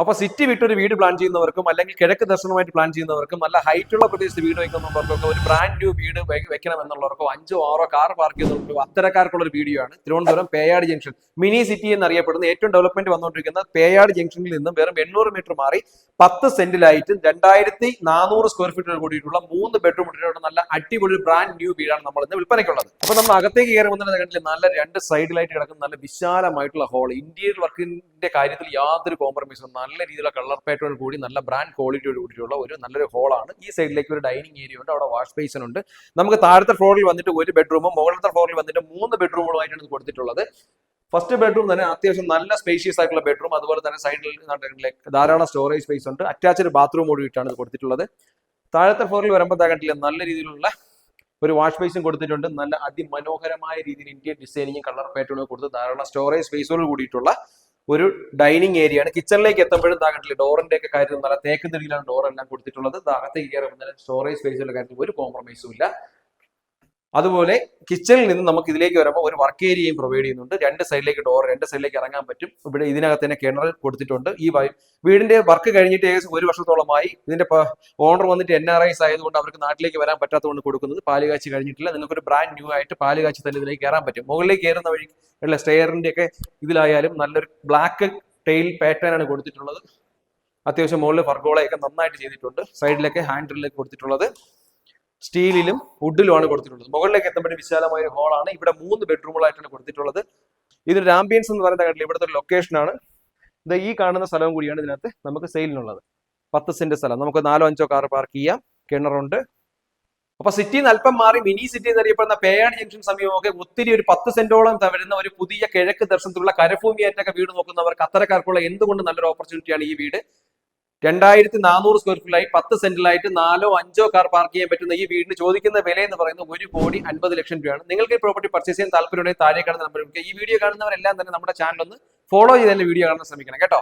അപ്പോൾ സിറ്റി വിട്ടൊരു വീട് പ്ലാൻ ചെയ്യുന്നവർക്കും അല്ലെങ്കിൽ കിഴക്ക് ദർശനമായിട്ട് പ്ലാൻ ചെയ്യുന്നവർക്കും നല്ല ഹൈറ്റുള്ള പ്രദേശത്ത് വീട് വെക്കുന്നവർക്കൊക്കെ ഒരു ബ്രാൻഡ് ന്യൂ വീട് വെക്കണം എന്നുള്ളവർക്കോ 5-6 കാർ പാർക്ക് ചെയ്യുന്നവർക്കോ അത്തരക്കാർക്കുള്ള ഒരു വീഡിയോ ആണ്. Thiruvananthapuram Peyad junction mini city എന്നറിയപ്പെടുന്ന ഏറ്റവും ഡെവലപ്മെന്റ് വന്നുകൊണ്ടിരിക്കുന്ന പേയാട് ജംഗ്ഷനിൽ നിന്നും വെറും 800 മീറ്റർ മാറി 10 സെന്റിലായിട്ട് 2400 സ്ക്വയർ ഫീറ്റിൽ കൂടിയിട്ടുള്ള 3 ബെഡ്റൂം നല്ല അടിപൊളി ബ്രാൻഡ് ന്യൂ വീടാണ് നമ്മൾ ഇന്ന് വിൽപ്പനയ്ക്കുള്ളത്. അപ്പൊ നമ്മൾ അകത്തേക്ക് കയറി വന്നിട്ട് കണ്ടില്ല, നല്ല 2 സൈഡിലായിട്ട് കിടക്കുന്ന നല്ല വിശാലമായിട്ടുള്ള ഹോൾ. ഇന്റീരിയർ വർക്കിന്റെ കാര്യത്തിൽ യാതൊരു കോംപ്രമൈസും, നല്ല രീതിയിലുള്ള കളർ പാറ്റേൺ കൂടി നല്ല ബ്രാൻഡ് ക്വാളിറ്റിയോട് കൂടിയിട്ടുള്ള ഒരു നല്ലൊരു ഹോളാണ്. ഈ സൈഡിലേക്ക് ഒരു ഡൈനിങ് ഏരിയ ഉണ്ട്, അവിടെ വാഷ് ബേസിൻ ഉണ്ട്. നമുക്ക് താഴത്തെ ഫ്ലോറിൽ വന്നിട്ട് 1 ബെഡ്റൂമും മുകളിലത്തെ ഫ്ലോറിൽ വന്നിട്ട് 3 ബെഡ്റൂമുകളുമായിട്ടാണ് കൊടുത്തിട്ടുള്ളത്. ഫസ്റ്റ് ബെഡ്റൂം തന്നെ അത്യാവശ്യം നല്ല സ്പേഷ്യസ് ആയിട്ടുള്ള ബെഡ്റൂം, അതുപോലെ തന്നെ സൈഡിൽ ധാരാളം സ്റ്റോറേജ് സ്പേസ് ഉണ്ട്. അറ്റാച്ച്ഡ് ബാത്റൂം കൂടിയിട്ടാണ് ഇത് കൊടുത്തിട്ടുള്ളത്. താഴത്തെ ഫ്ലോറിൽ വരുമ്പോൾ കണ്ടില്ല, നല്ല രീതിയിലുള്ള ഒരു വാഷ് ബേസും കൊടുത്തിട്ടുണ്ട്. നല്ല അതിമനോഹരമായ രീതിയിൽ ഇന്ത്യൻ ഡിസൈനിങ്ങും കളർ പാറ്റേണും കൊടുത്ത് ധാരാളം സ്റ്റോറേജ് സ്പേസോട് കൂടിയിട്ടുള്ള ഒരു ഡൈനിങ് ഏരിയ ആണ്. കിച്ചണിലേക്ക് എത്തുമ്പോഴും കണ്ടില്ല, ഡോറിന്റെ ഒക്കെ കാര്യത്തിൽ നല്ല തേക്ക് തിരിയിലാണ് ഡോർ എല്ലാം കൊടുത്തിട്ടുള്ളത്. അകത്തേക്ക് കയറുമ്പോൾ സ്റ്റോറേജ് സ്പേസിന്റെ കാര്യത്തിൽ ഒരു കോംപ്രമൈസും ഇല്ല. അതുപോലെ കിച്ചണിൽ നിന്ന് നമുക്ക് ഇതിലേക്ക് വരുമ്പോൾ ഒരു വർക്ക് ഏരിയയും പ്രൊവൈഡ് ചെയ്യുന്നുണ്ട്. 2 സൈഡിലേക്ക് ഡോർ, 2 സൈഡിലേക്ക് ഇറങ്ങാൻ പറ്റും. ഇവിടെ ഇതിനകത്ത് തന്നെ കിണർ കൊടുത്തിട്ടുണ്ട്. ഈ വീടിന്റെ വർക്ക് കഴിഞ്ഞിട്ട് ഏകദേശം 1 വർഷത്തോളമായി. ഇതിന്റെ ഓണർ വന്നിട്ട് NRIs ആയതുകൊണ്ട് അവർക്ക് നാട്ടിലേക്ക് വരാൻ പറ്റാത്തതുകൊണ്ട് കൊടുക്കുന്നത് പാലുകാച്ചി കഴിഞ്ഞിട്ടില്ല. നിങ്ങൾക്കൊരു ബ്രാൻഡ് ന്യൂ ആയിട്ട് പാലുകാച്ചി തന്നെ ഇതിലേക്ക് കയറാൻ പറ്റും. മുകളിലേക്ക് കയറുന്ന വഴി ഉള്ള സ്റ്റെയറിന്റെ ഒക്കെ ഇതിലായാലും നല്ലൊരു ബ്ലാക്ക് ടെയിൽ പാറ്റേൺ ആണ് കൊടുത്തിട്ടുള്ളത്. അത്യാവശ്യം മുകളിൽ ഫർഗോളയൊക്കെ നന്നായിട്ട് ചെയ്തിട്ടുണ്ട്. സൈഡിലൊക്കെ ഹാൻഡിലേക്ക് കൊടുത്തിട്ടുള്ളത് സ്റ്റീലിലും വുഡിലുമാണ് കൊടുത്തിട്ടുള്ളത്. മുകളിലേക്ക് എത്തുമ്പോഴും വിശാലമായ ഒരു ഹോളാണ്. ഇവിടെ 3 ബെഡ്റൂമുകളായിട്ടാണ് കൊടുത്തിട്ടുള്ളത്. ഇതിനൊരു ആംബിയൻസ് എന്ന് പറയുന്ന കാര്യത്തിൽ ഇവിടുത്തെ ഒരു ലൊക്കേഷനാണ്. ഇത് ഈ കാണുന്ന സ്ഥലവും കൂടിയാണ് ഇതിനകത്ത് നമുക്ക് സെയിലിനുള്ളത്. 10 സെന്റ് സ്ഥലം, നമുക്ക് 4-5 കാർ പാർക്ക് ചെയ്യാം. കിണറുണ്ട്. അപ്പൊ സിറ്റിന്ന് അല്പം മാറി മിനി സിറ്റി എന്നറിയപ്പെടുന്ന പേയാട് ജംഗ്ഷൻ സമീപമൊക്കെ ഒത്തിരി ഒരു 10 സെന്റോളം വരുന്ന ഒരു പുതിയ കിഴക്ക് ദർശനത്തിലുള്ള കരഭൂമിയായിട്ടൊക്കെ വീട് നോക്കുന്നവർക്ക് അത്തരക്കാർക്കുള്ള എന്തുകൊണ്ട് നല്ലൊരു ഓപ്പർച്യൂണിറ്റിയാണ് ഈ വീട്. 2400 സ്ക്വയർ ഫീറ്റിലായി 10 സെന്റിലായിട്ട് 4-5 കാർ പാർക്ക് ചെയ്യാൻ പറ്റുന്ന ഈ വീടിന് ചോദിക്കുന്ന വില എന്ന് പറയുന്നത് 1,50,00,000 രൂപയാണ്. നിങ്ങൾക്ക് ഈ പ്രോപ്പർട്ടി പർച്ചേസ് ചെയ്യാൻ താല്പര്യമുണ്ടെങ്കിൽ താഴെ കാണുന്ന നമ്പർ. ഈ വീഡിയോ കാണുന്നവരെല്ലാം തന്നെ നമ്മുടെ ചാനൽ ഒന്ന് ഫോളോ ചെയ്ത് തന്നെ വീഡിയോ കാണാൻ ശ്രമിക്കണം കേട്ടോ.